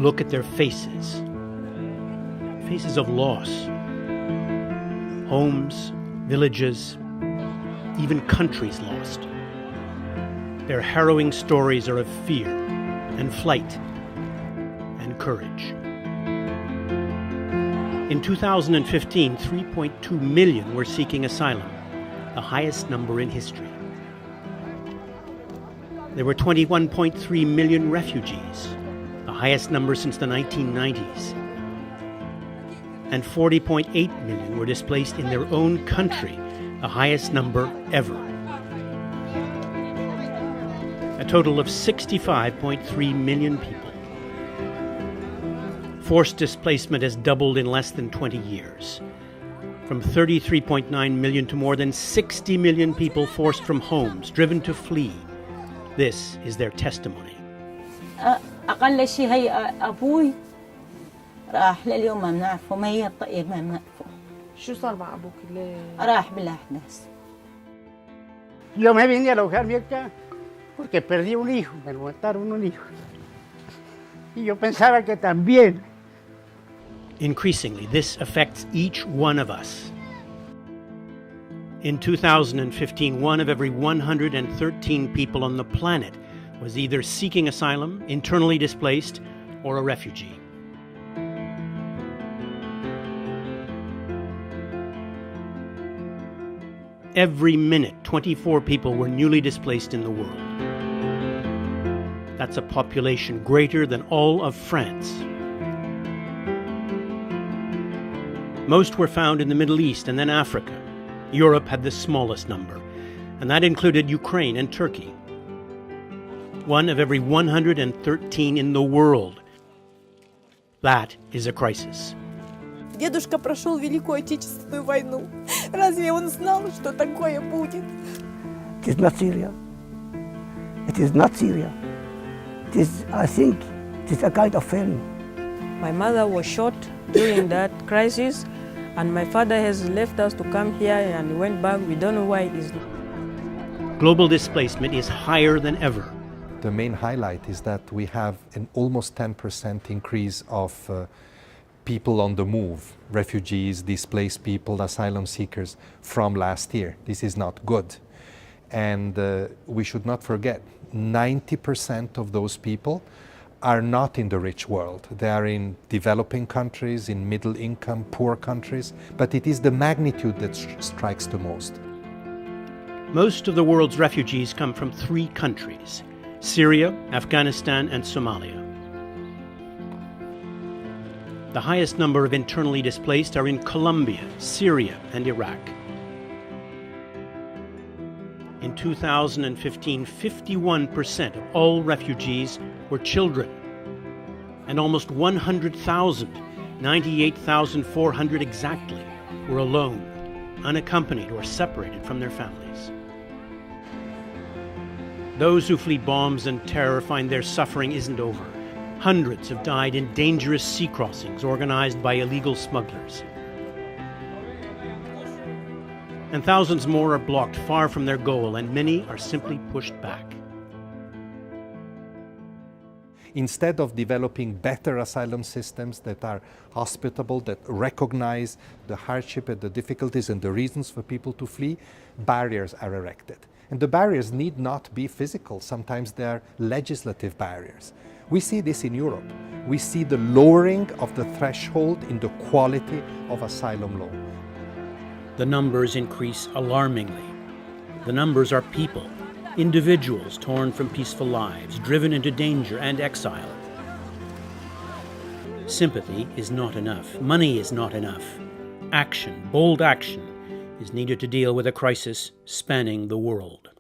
look at their faces. Faces of loss. Homes, villages, even countries lost. Their harrowing stories are of fear and flight and courage. In 2015, 3.2 million were seeking asylum, the highest number in history. There were 21.3 million refugees, the highest number since the 1990s. And 40.8 million were displaced in their own country, the highest number ever. A total of 65.3 million people. Forced displacement has doubled in less than 20 years. From 33.9 million to more than 60 million people forced from homes, driven to flee. This is their testimony. أقل شيء هي أبوي راح لليوم ما بنعرفه ما هي الطقير ما بنعرفه. شو صار مع أبوك اللي راح بالأحداث. Yo me vine a alojarme acá porque perdí un hijo, me lo mataron un hijo. Y yo pensaba que también. Increasingly, this affects each one of us. In 2015, 1 of every 113 people on the planet was either seeking asylum, internally displaced, or a refugee. Every minute, 24 people were newly displaced in the world. That's a population greater than all of France. Most were found in the Middle East and then Africa. Europe had the smallest number, and that included Ukraine and Turkey. 1 of every 113 in the world. That is a crisis. Дедушка прошел Великую Отечественную войну. Разве он знал, что такое будет? It is not Syria. It is not Syria. It is, I think, it is a kind of film. My mother was shot during that crisis, and my father has left us to come here and went back. We don't know why it is. Global displacement is higher than ever. The main highlight is that we have an almost 10% increase of people on the move, refugees, displaced people, asylum seekers from last year. This is not good. And we should not forget, 90% of those people are not in the rich world. They are in developing countries, in middle income, poor countries, but it is the magnitude that strikes the most. Most of the world's refugees come from 3 countries: Syria, Afghanistan, and Somalia. The highest number of internally displaced are in Colombia, Syria, and Iraq. In 2015, 51% of all refugees were children, and almost 100,000, 98,400 exactly, were alone, unaccompanied or separated from their families. Those who flee bombs and terror find their suffering isn't over. Hundreds have died in dangerous sea crossings organized by illegal smugglers. And thousands more are blocked far from their goal, and many are simply pushed back. Instead of developing better asylum systems that are hospitable, that recognize the hardship and the difficulties and the reasons for people to flee, barriers are erected. And the barriers need not be physical. Sometimes they are legislative barriers. We see this in Europe. We see the lowering of the threshold in the quality of asylum law. The numbers increase alarmingly. The numbers are people, individuals torn from peaceful lives, driven into danger and exile. Sympathy is not enough. Money is not enough. Action, bold action, is needed to deal with a crisis spanning the world.